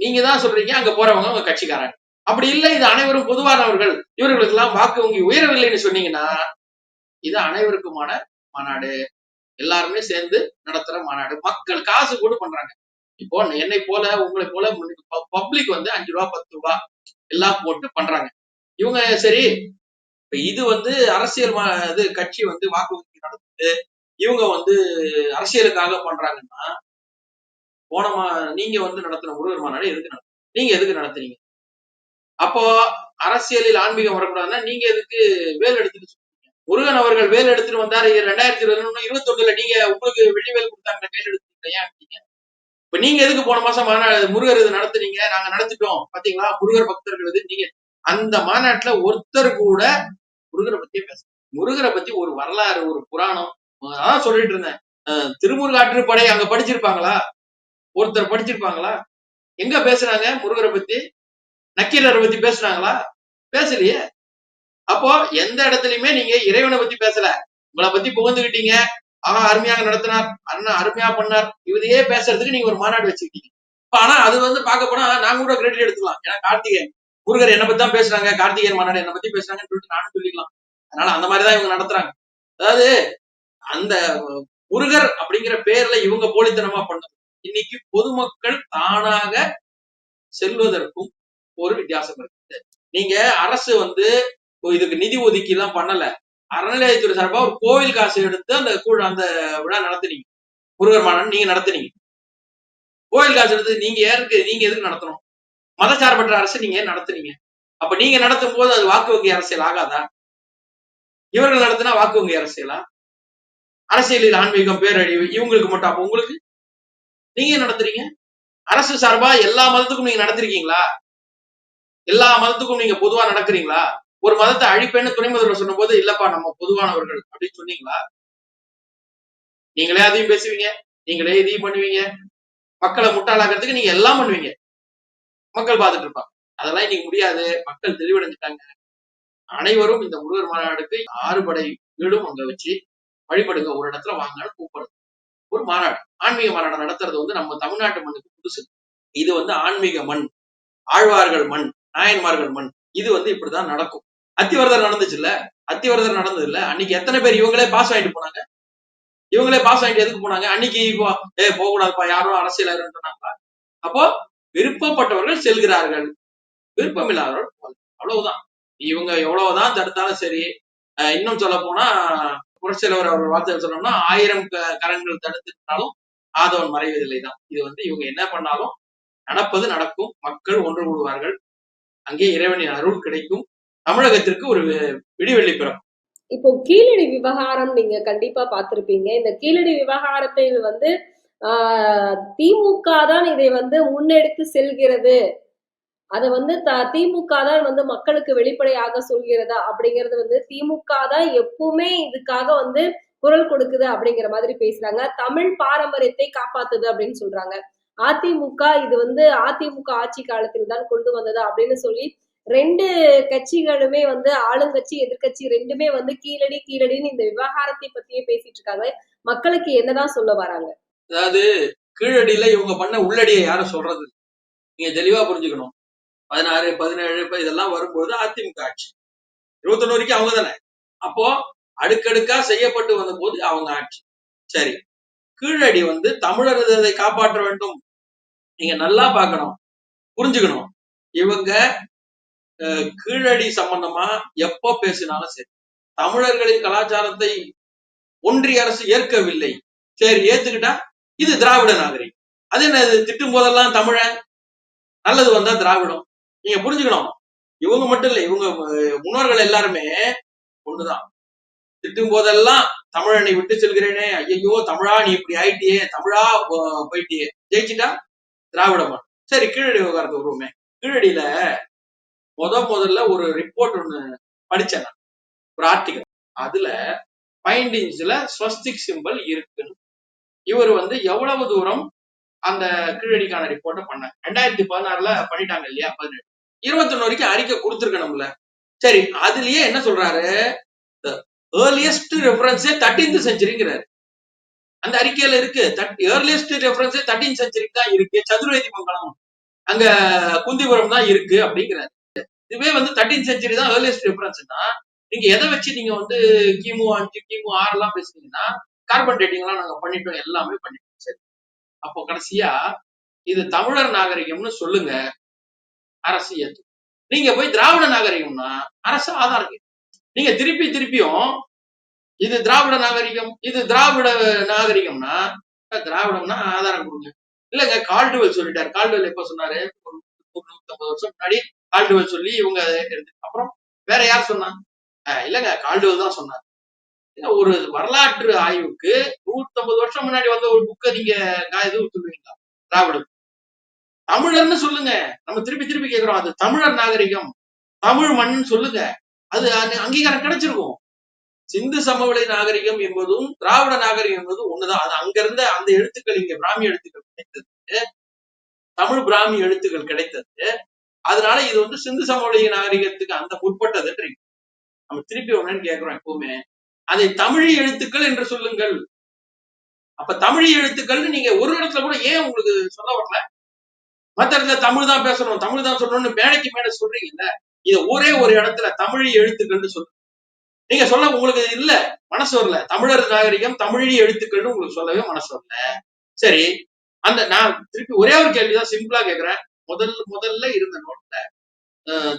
நீங்க தான் சொல்றீங்க அங்க போறவங்க உங்க கட்சிக்காரங்க. அப்படி இல்லை இது அனைவரும் பொதுவானவர்கள் இவர்களுக்கு எல்லாம் வாக்கு வங்கி உயரவில்லைன்னு சொன்னீங்கன்னா இது அனைவருக்குமான மாநாடு. எல்லாருமே சேர்ந்து நடத்துற மாநாடு. மக்கள் காசு கூட பண்றாங்க. இப்போ என்னை போல உங்களை போல பப்ளிக் வந்து 5 ரூபா 10 ரூபா எல்லாம் போட்டு பண்றாங்க. இவங்க சரி இது வந்து அரசியல் இது கட்சி வந்து வாக்கு வங்கி நடத்துது இவங்க வந்து அரசியலுக்காக பண்றாங்கன்னா போனமா நீங்க வந்து நடத்தின முருகர் மாநாடு எதுக்கு நீங்க எதுக்கு நடத்துறீங்க? அப்போ அரசியலில் ஆன்மீகம் வரக்கூடாதுன்னா நீங்க எதுக்கு வேல் எடுத்துட்டு முருகன் அவர்கள் வேல் எடுத்துட்டு வந்தாரு 2021 நீங்க உங்களுக்கு வெள்ளி வேல் கொடுத்தாங்க வேல் எடுத்துட்டு ஏன் எடுத்தீங்க? இப்ப நீங்க எதுக்கு போன மாசம் மாநாடு முருகர் இது நடத்துறீங்க? நாங்க நடத்திட்டோம் பாத்தீங்களா முருகர் பக்தர்கள் இது நீங்க அந்த மாநாட்டுல ஒருத்தர் கூட முருகரை பத்தியே பேச முருகரை பத்தி ஒரு வரலாறு ஒரு புராணம் அதான் சொல்லிட்டு இருந்தேன். திருமுருகாற்றுப்படை அங்க படிச்சிருப்பாங்களா? ஒருத்தர் படிச்சிருப்பாங்களா? எங்க பேசுறாங்க முருகரை பத்தி? நக்கீரரை பத்தி பேசுறாங்களா? பேசலையே. அப்போ எந்த இடத்துலயுமே நீங்க இறைவனை பத்தி பேசல. உங்களை பத்தி புகழ்ந்துகிட்டீங்க. அருமையாக நடத்தினார் அண்ணா அருமையா பண்ணார் இதையே பேசுறதுக்கு நீங்க ஒரு மாநாடு வச்சுக்கிட்டீங்க. ஆனா அது வந்து பார்க்க போனா நாங்க கூட கிரெடிட் எடுத்துக்கலாம். ஏன்னா கார்த்திகேயன் முருகர் என்ன பத்தி தான் பேசுறாங்க கார்த்திகேயன் மாநாடு என்ன பத்தி பேசுறாங்கன்னு சொல்லிட்டு நானும் சொல்லிக்கலாம். அதனால அந்த மாதிரிதான் இவங்க நடத்துறாங்க. அதாவது அந்த முருகர் அப்படிங்கிற பேர்ல இவங்க போலித்தனமா பண்ணது இன்னைக்கு பொதுமக்கள் தானாக செல்வதற்கும் ஒரு வித்தியாசம் இருக்கு. நீங்க அரசு வந்து இதுக்கு நிதி ஒதுக்கி எல்லாம் பண்ணல. அறநிலையத்துறை சார்பா ஒரு கோவில் காசு எடுத்து அந்த விழா நடத்துனீங்க. முருகர் மாநாடு நீங்க நடத்துனீங்க. கோவில் காசு எடுத்து நீங்க எதுக்கு நடத்தணும்? மதச்சார்பற்ற அரசு நீங்க ஏன் நடத்துனீங்க? அப்ப நீங்க நடத்தும் போது அது வாக்கு வங்கி அரசியல் ஆகாதா? இவர்கள் நடத்தினா வாக்கு வங்கி அரசியலா? அரசியலில் ஆன்மீகம் பேரழிவு இவங்களுக்கு மட்டும் அப்ப உங்களுக்கு நீங்க நடத்துறீங்க? அரசு சார்பா எல்லா மதத்துக்கும் நீங்க நடத்திருக்கீங்களா? எல்லா மதத்துக்கும் நீங்க பொதுவா நடக்கிறீங்களா? ஒரு மதத்தை அழிப்பேன்னு துணை முதல்வர் சொன்ன போது இல்லப்பா நம்ம பொதுவானவர்கள் அப்படின்னு சொன்னீங்களா? நீங்களே அதையும் பேசுவீங்க, நீங்களே இதையும் பண்ணுவீங்க, மக்களை முட்டாளாக்குறதுக்கு நீங்க எல்லாம் பண்ணுவீங்க. மக்கள் பார்த்துட்டு இருப்பாங்க. அதெல்லாம் இன்னைக்கு முடியாது. மக்கள் தெளிவடைஞ்சிட்டாங்க. அனைவரும் இந்த முருகர் மாநாடுக்கு 6 படை வீடும் அங்க வச்சு வழிபடுங்க ஒரு இடத்துல வாங்கன்னு கூப்பிடுறது ஒரு மாநாடு. ஆன்மீக மாநாடு நடத்துறது வந்து நம்ம தமிழ்நாட்டு மண்ணுக்கு புதுசு. இது வந்து ஆன்மீக மண், ஆழ்வார்கள் மண், நாயன்மார்கள் மண். இது வந்து இப்படிதான் நடக்கும். அத்திவரதர் நடந்துச்சு இல்ல? அத்திவரதர் நடந்தது இல்ல? அன்னைக்கு எத்தனை பேர் இவங்களே பாஸ் வாங்கிட்டு போனாங்க? இவங்களே பாஸ் ஆகிட்டு எதுக்கு போனாங்க அன்னைக்கு? இப்போ போக கூடாதுப்பா யாரும் அரசியல் சொன்னாங்களா? அப்போ விருப்பப்பட்டவர்கள் செல்கிறார்கள், விருப்பம் இல்லாதவர்கள் போகல. அவ்வளவுதான். இவங்க எவ்வளவுதான் தடுத்தாலும் சரி. இன்னும் சொல்ல போனா புரட்சியாளர் அவர்கள் வார்த்தை சொன்னோம்னா 1000 கரங்கள் தடுத்துட்டாலும் ஆதவன் மறைவதில்லை தான். இது வந்து இவங்க என்ன பண்ணாலும் நடப்பது நடக்கும். மக்கள் ஒன்று கூடுவார்கள். அங்கே இறைவனின் அருள் கிடைக்கும். தமிழகத்திற்கு ஒரு விடிவெள்ளி பிறக்கும். இப்போ கீழடி விவகாரம் நீங்க கண்டிப்பா பார்த்திருப்பீங்க. இந்த கீழடி விவகாரத்தில் வந்து திமுக தான் இதை வந்து முன்னெடுத்து செல்கிறது. அத வந்து திமுக தான் வந்து மக்களுக்கு வெளிப்படையாக சொல்கிறதா அப்படிங்கிறது வந்து திமுக தான் எப்பவுமே இதுக்காக வந்து குரல் கொடுக்குது அப்படிங்கிற மாதிரி பேசுறாங்க. தமிழ் பாரம்பரியத்தை காப்பாத்துது அப்படின்னு சொல்றாங்க. அதிமுக இது வந்து அதிமுக ஆட்சி காலத்தில் தான் கொண்டு வந்தது அப்படின்னு சொல்லி 2 கட்சிகளுமே வந்து ஆளுங்கட்சி, எதிர்க்கட்சி 2மே வந்து கீழடி கீழடின்னு இந்த விவகாரத்தை பத்தியே பேசிட்டு இருக்காங்க. மக்களுக்கு என்னதான் சொல்ல வராங்க? அதாவது கீழடியில இவங்க பண்ண உள்ளடியை யாரும் சொல்றது? நீங்க தெளிவா புரிஞ்சுக்கணும். 16, 17 இதெல்லாம் வரும்போது அதிமுக ஆட்சி. 21 வரைக்கும் அவங்க தானே. அப்போ அடுக்கடுக்கா செய்யப்பட்டு வந்த போது அவங்க ஆட்சி. சரி, கீழடி வந்து தமிழர் இதை காப்பாற்ற வேண்டும். நீங்க நல்லா பார்க்கணும், புரிஞ்சுக்கணும். இவங்க கீழடி சம்பந்தமா எப்ப பேசினாலும் சரி, தமிழர்களின் கலாச்சாரத்தை ஒன்றிய அரசு ஏற்கவில்லை. சரி, ஏத்துக்கிட்டா இது திராவிட நாகரிகம். அது என்ன, திட்டும் போதெல்லாம் தமிழன் நல்லது வந்தா திராவிடம். நீங்க புரிஞ்சுக்கணும். இவங்க மட்டும் இல்ல, இவங்க முன்னோர்கள் எல்லாருமே ஒண்ணுதான். திட்டும் போதெல்லாம் தமிழனை விட்டு செல்கிறேனே, ஐயோ தமிழா நீ இப்படி ஆயிட்டியே, தமிழா போயிட்டியே, ஜெயிச்சுட்டா திராவிடம். சரி, கீழடி விவகாரத்தை வருவோமே. கீழடியில முதல்ல ஒரு ரிப்போர்ட் ஒண்ணு படிச்சேன், ஒரு ஆர்டிகல். அதுல ஃபைண்டிங்ஸ்ல ஸ்வஸ்திக் சிம்பல் இருக்குன்னு இவர் வந்து எவ்வளவு தூரம் அந்த கீழடிக்கான ரிப்போர்ட்டை பண்ணாங்க. 2016 பண்ணிட்டாங்க இல்லையா? 17, 21 வரைக்கும் அறிக்கை கொடுத்துருக்கணும்ல. சரி, அதுலயே என்ன சொல்றாரு, ஏர்லியஸ்ட் ரெஃபரன்ஸே 13th செஞ்சுரிங்கிறாரு. அந்த அறிக்கையில இருக்கு. ஏர்லியஸ்ட் ரெஃபரன்ஸே 13th செஞ்சுரி தான் இருக்கு. சதுர்வேதி மங்கலம் அங்க குந்திபுரம் தான் இருக்கு அப்படிங்கிறாரு. இதுவே வந்து 13th செஞ்சுரி தான் ஏர்லியஸ்ட் ரெஃபரன்ஸ்னா, நீங்க எதை வச்சு நீங்க வந்து கிமு 5 கிமு 6 எல்லாம் பேசுனீங்கன்னா, கார்பன் டேட்டிங் எல்லாம் நாங்க பண்ணிட்டோம், எல்லாமே பண்ணிட்டோம். சரி, அப்போ கடைசியா இது தமிழர் நாகரிகம்னு சொல்லுங்க, அரசு ஏற்று. நீங்க போய் திராவிட நாகரிகம்னா அரசு ஆதாரம். நீங்க திருப்பியும் இது திராவிட நாகரிகம், இது திராவிட நாகரிகம்னா, திராவிடம்னா ஆதாரம் கொடுங்க. இல்லங்க, கால்டுவெல் சொல்லிட்டாரு. கால்டுவெல் எப்ப சொன்னாரு? 150 வருஷம் முன்னாடி கால்டுவெல் சொல்லி இவங்க அப்புறம் வேற யார் சொன்னா? இல்லங்க, கால்டுவெல் தான் சொன்னார். ஒரு வரலாற்று ஆய்வுக்கு 150 வருஷம் முன்னாடி வந்த ஒரு புக்கை நீங்க எதுவும் சொல்லுவீங்களா? திராவிடம் தமிழர்னு சொல்லுங்க. நம்ம திருப்பி கேட்கிறோம். அது தமிழர் நாகரிகம், தமிழ் மண்ணுன்னு சொல்லுங்க. அது அங்கீகாரம் கிடைச்சிருக்கும். சிந்து சமவெளி நாகரிகம் என்பதும் திராவிட நாகரிகம் என்பதும் ஒண்ணுதான். அது அங்க இருந்த அந்த எழுத்துக்கள் இங்க பிராமி எழுத்துக்கள் கிடைத்தது, தமிழ் பிராமி எழுத்துக்கள் கிடைத்தது. அதனால இது வந்து சிந்து சமவெளி நாகரிகத்துக்கு அந்த முற்பட்டது. நம்ம திருப்பி ஒன்னு கேட்கிறோம் எப்பவுமே, அதை தமிழ் எழுத்துக்கள் என்று சொல்லுங்கள். அப்ப தமிழ் எழுத்துக்கள் நீங்க ஒரு இடத்துல கூட ஏன் உங்களுக்கு சொல்ல வரல? மற்ற இடத்துல தமிழ் தான் பேசணும், தமிழ் தான் சொல்லணும்னு மேடைக்கு மேடை சொல்றீங்கல்ல, இதை ஒரே ஒரு இடத்துல தமிழ் எழுத்துக்கள்னு சொல்லுங்க. நீங்க சொல்ல உங்களுக்கு இல்ல, மனசு வரல. தமிழர் நாகரிகம் தமிழ் எழுத்துக்கள்னு உங்களுக்கு சொல்லவே மனசு வரல. சரி, அந்த நான் திருப்பி ஒரே ஒரு கேள்விதான் சிம்பிளா கேட்கிறேன். முதல்ல இருந்த நோட்ல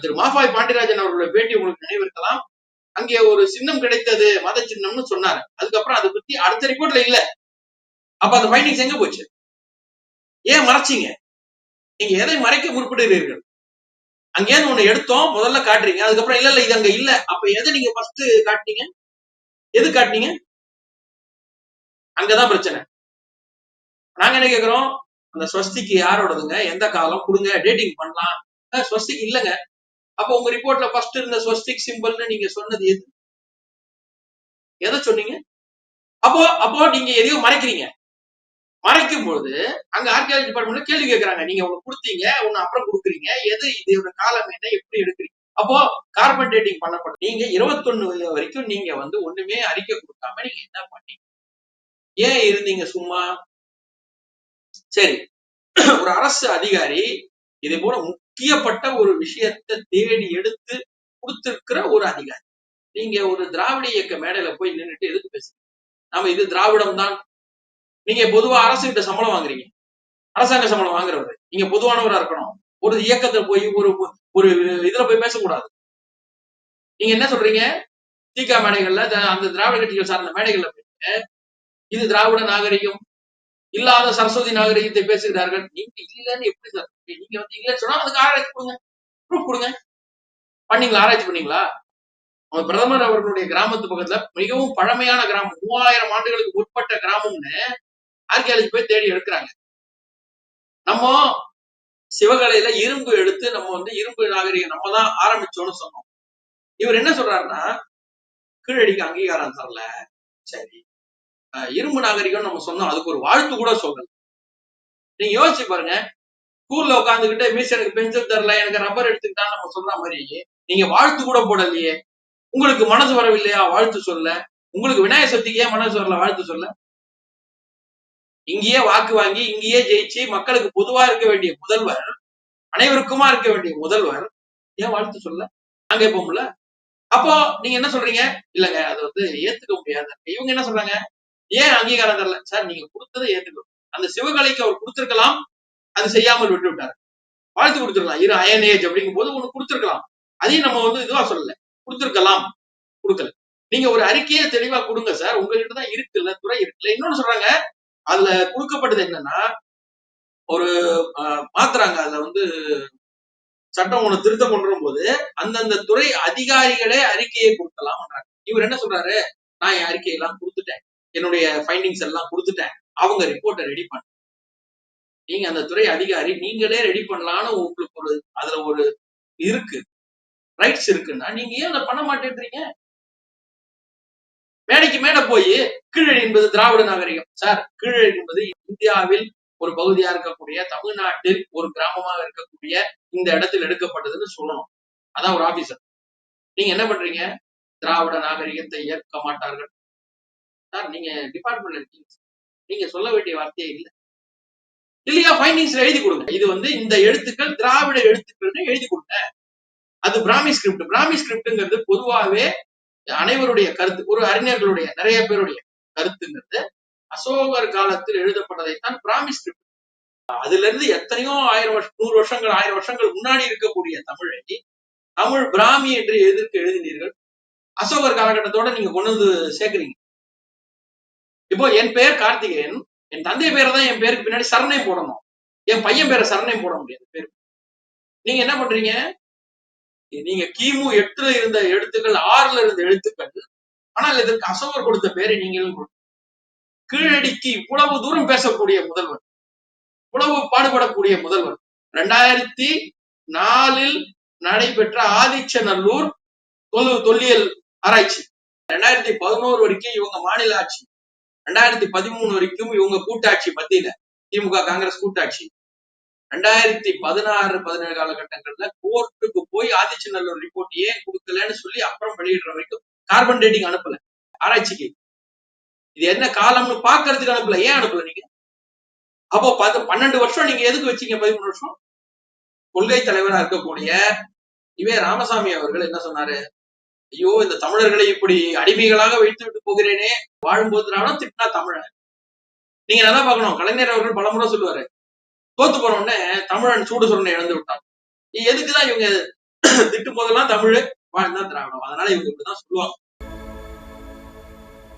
திரு மாஃபாய் பாண்டியராஜன் அவர்களுடைய பேட்டி உங்களுக்கு நினைவிருக்கலாம். அங்கே ஒரு சின்னம் கிடைத்தது, மத சின்னம்னு சொன்னாரு. அதுக்கப்புறம் அதை பத்தி அடுத்த ரிப்போர்ட்ல இல்ல. அப்ப அந்த ஃபைண்டிங்ஸ் எங்க போச்சு? ஏன் மறைச்சீங்க? நீங்க எதை மறைக்க முற்படுகிறீர்கள்? அங்கேயிருந்து ஒண்ணு எடுத்தோம், முதல்ல காட்டுறீங்க, அதுக்கப்புறம் இல்ல இது அங்க இல்ல. அப்ப எதை நீங்க ஃபர்ஸ்ட் காட்டினீங்க? எது காட்டினீங்க? அங்கதான் பிரச்சனை. நாங்க என்ன கேக்குறோம், அந்த ஸ்வஸ்திக்கு யாரோடதுங்க, எந்த காலம் கொடுங்க, டேட்டிங் பண்ணலாம். ஸ்வஸ்திக் இல்லங்க. அப்ப உங்க ரிப்போர்ட்ல ஃபர்ஸ்ட் இருந்த ஸ்வஸ்திக் சிம்பிள்னு நீங்க சொன்னது எது? எதை சொன்னீங்க? அப்போ நீங்க எதையும் மறைக்கிறீங்க. மறைக்கும் பொழுது அங்க ஆர்கியாலஜி டிபார்ட்மெண்ட்ல கேள்வி கேட்கறாங்க. நீங்க ஒண்ணு கொடுத்தீங்க, ஒண்ணு அப்புறம் கொடுக்குறீங்க, எது இதோட காலம் என்ன, எப்படி எடுக்கிறீங்க? அப்போ கார்பன் டேட்டிங் பண்ணப்பட்ட நீங்க 21 வரைக்கும் நீங்க வந்து ஒண்ணுமே அறிக்கை கொடுக்காம நீங்க என்ன பண்ணீங்க? ஏன் இருந்தீங்க சும்மா? சரி, ஒரு அரசு அதிகாரி இதே போல முக்கியப்பட்ட ஒரு விஷயத்தை தேடி எடுத்து கொடுத்திருக்கிற ஒரு அதிகாரி, நீங்க ஒரு திராவிட இயக்க மேடையில போய் நின்றுட்டு எதுக்கு பேசுறீங்க? நாம இது திராவிடம் தான். நீங்க பொதுவா அரசு கிட்ட சம்பளம் வாங்குறீங்க, அரசாங்க சம்பளம் வாங்குறவர், நீங்க பொதுவானவரா இருக்கணும். ஒரு இயக்கத்துல போய் ஒரு இதுல போய் பேசக்கூடாது. நீங்க என்ன சொல்றீங்க? திக மேடைகள்ல அந்த திராவிட கட்சிகள் சார்ந்த மேடைகள்ல போயிட்டு இது திராவிட நாகரிகம் இல்லாத சரஸ்வதி நாகரிகத்தை பேசுகிறார்கள். நீங்க இல்லன்னு எப்படி சார்? நீங்க வந்து இல்லன்னு சொன்னா அதுக்கு ஆராய்ச்சி கொடுங்க, ப்ரூஃப் கொடுங்க. பண்ணீங்களா? ஆராய்ச்சி பண்ணீங்களா? நம்ம பிரதமர் அவர்களுடைய கிராமத்து பக்கத்துல மிகவும் பழமையான கிராமம், 3000 ஆண்டுகளுக்கு உட்பட்ட கிராமம்னு ஆர்கியாலஜி போய் தேடி எடுக்கிறாங்க. நம்ம சிவகலையில இரும்பு எடுத்து நம்ம வந்து இரும்பு நாகரிகம் நம்ம தான் ஆரம்பிச்சோம்னு சொன்னோம். இவர் என்ன சொல்றாருன்னா, கீழடிக்கு அங்கீகாரம் தரல, சரி இரும்பு நாகரிகம் நம்ம சொன்னோம், அதுக்கு ஒரு வாழ்த்து கூட சொல்லல. நீங்க யோசிச்சு பாருங்க, ஸ்கூல்ல உட்காந்துக்கிட்டு மிஸ் எனக்கு பென்சில் தரல, எனக்கு ரப்பர் எடுத்துக்கிட்டான்னு நம்ம சொல்ற மாதிரி நீங்க வாழ்த்து கூட போடலையே. உங்களுக்கு மனசு வரவில்லையா வாழ்த்து சொல்ல? உங்களுக்கு விநாயகர் சதுர்த்திக்கு ஏன் மனசு வரல வாழ்த்து சொல்ல? இங்கேயே வாக்கு வாங்கி இங்கேயே ஜெயிச்சு மக்களுக்கு பொதுவா இருக்க வேண்டிய முதல்வர், அனைவருக்குமா இருக்க வேண்டிய முதல்வர் ஏன் வாழ்த்து சொல்ல? நாங்க எப்போம்ல. அப்போ நீங்க என்ன சொல்றீங்க? இல்லங்க அது வந்து ஏத்துக்க முடியாது. இவங்க என்ன சொல்றாங்க? ஏன் அங்கீகாரம் தரல? சார் நீங்க கொடுத்ததை ஏத்துக்கணும். அந்த சிவகலைக்கு அவர் கொடுத்திருக்கலாம், அது செய்யாமல் விட்டு விட்டார். வாழ்த்து கொடுத்துருக்கலாம், இரு அயன் ஏஜ் அப்படிங்கும் போது ஒண்ணு கொடுத்திருக்கலாம். அதையும் நம்ம வந்து இதுவா சொல்லல, கொடுத்திருக்கலாம், கொடுக்கல. நீங்க ஒரு அறிக்கையை தெளிவா கொடுங்க சார், உங்ககிட்ட தான் இருக்குல்ல, துறை இருக்குல்ல. இன்னொன்னு சொல்றாங்க, அதுல கொடுக்கப்பட்டது என்னன்னா, ஒரு மாத்துறாங்க, அதுல வந்து சட்டம் ஒண்ணு திருத்தம் கொண்டு வரும்போது அந்தந்த துறை அதிகாரிகளே அறிக்கையை கொடுக்கலாம். இவர் என்ன சொல்றாரு? நான் என் அறிக்கையெல்லாம் கொடுத்துட்டேன், என்னுடைய ஃபைண்டிங்ஸ் எல்லாம் கொடுத்துட்டேன், அவங்க ரிப்போர்ட்டை ரெடி பண்ண. நீங்க அந்த துறை அதிகாரி நீங்களே ரெடி பண்ணலாம்னு உங்களுக்கு ஒரு அதுல ஒரு இருக்கு, ரைட்ஸ் இருக்குன்னா நீங்க ஏன் அதை பண்ண மாட்டேன்றீங்க? மேடைக்கு மேடை போய் கீழடி என்பது திராவிட நாகரிகம். சார் கீழடி என்பது இந்தியாவில் ஒரு பகுதியா இருக்கக்கூடிய, தமிழ்நாட்டில் ஒரு கிராமமாக இருக்கக்கூடிய இந்த இடத்தில் எடுக்கப்பட்டதுன்னு சொல்லணும். அதான் ஒரு ஆபீசர். நீங்க என்ன பண்றீங்க? திராவிட நாகரிகத்தை ஏற்க மாட்டார்கள். சார் நீங்க டிபார்ட்மெண்ட்ல இருக்கீங்க, நீங்க சொல்ல வேண்டிய வார்த்தையே இல்லை இல்லையா? ஃபைண்டிங்ஸ்ல எழுதி கொடுங்க, இது வந்து இந்த எழுத்துக்கள் திராவிட எழுத்துக்கள்னு எழுதி கொடுங்க. அது பிராமி ஸ்கிரிப்ட். பிராமி ஸ்கிரிப்ட்ங்கிறது பொதுவாகவே அனைவருடைய கருத்து, ஒரு அறிஞர்களுடைய நிறைய பேருடைய கருத்துங்கிறது அசோகர் காலத்தில் எழுதப்பட்டதைத்தான் பிராமி ஸ்கிரிப்ட். அதுல இருந்து எத்தனையோ 100 வருஷங்கள் 1000 வருஷங்கள் முன்னாடி இருக்கக்கூடிய தமிழை தமிழ் பிராமி என்று எதிர்த்து எழுதினீர்கள். அசோகர் காலகட்டத்தோட நீங்க கொண்டு வந்து சேர்க்கிறீங்க. இப்போ என் பெயர் கார்த்திகேயன், என் தந்தை பேரை தான் என் பேருக்கு பின்னாடி சரணை போடணும், என் பையன் பேரை சரணை போட முடியாது பேரு. நீங்க என்ன பண்றீங்க? நீங்க கிமு 8ல இருந்த எழுத்துக்கள் 6ல இருந்த எழுத்துக்கள், ஆனால் இதற்கு அசோகர் கொடுத்த பேரை நீங்களும் கொடுங்க. கீழடிக்கு இவ்வளவு தூரம் பேசக்கூடிய முதல்வர், இவ்வளவு பாடுபடக்கூடிய முதல்வர், 2004 நடைபெற்ற ஆதிச்சநல்லூர் தொல்லியல் ஆராய்ச்சி, 2011 வரைக்கும் இவங்க மாநில ஆட்சி, 2013 வரைக்கும் இவங்க கூட்டாட்சி, மத்தியில திமுக காங்கிரஸ் கூட்டாட்சி, 2016-17 காலகட்டங்கள்ல கோர்ட்டுக்கு போய் ஆதிச்சநல்லூர் ரிப்போர்ட் ஏன் கொடுக்கலன்னு சொல்லி அப்புறம் வெளியிடுற வரைக்கும் கார்பன் டேட்டிங் அனுப்பல ஆராய்ச்சிக்கு. இது என்ன காலம்னு பாக்குறதுக்கு அனுப்பல. ஏன் அனுப்பல நீங்க? அப்போ 12 வருஷம் நீங்க எதுக்கு வச்சீங்க? 13 வருஷம். கொள்கை தலைவராக இருக்கக்கூடிய இவே ராமசாமி அவர்கள் என்ன சொன்னாரு? ஐயோ இந்த தமிழர்களை இப்படி அடிமைகளாக வைத்து விட்டு போகிறேனே, வாழும்போது திராவிடம், திட்டினா தமிழன். நீங்க நல்லா பார்க்கணும், கலைஞர் அவர்கள் பலமுறை சொல்லுவாரு, தோத்து போற உடனே தமிழன் சூடு சொரணை இழந்து விட்டான். எதுக்குதான் இவங்க திட்டும் போதெல்லாம் தமிழ் வாழ்ந்தான் திராவிடம், அதனால இவங்க இப்படிதான் சொல்லுவாங்க.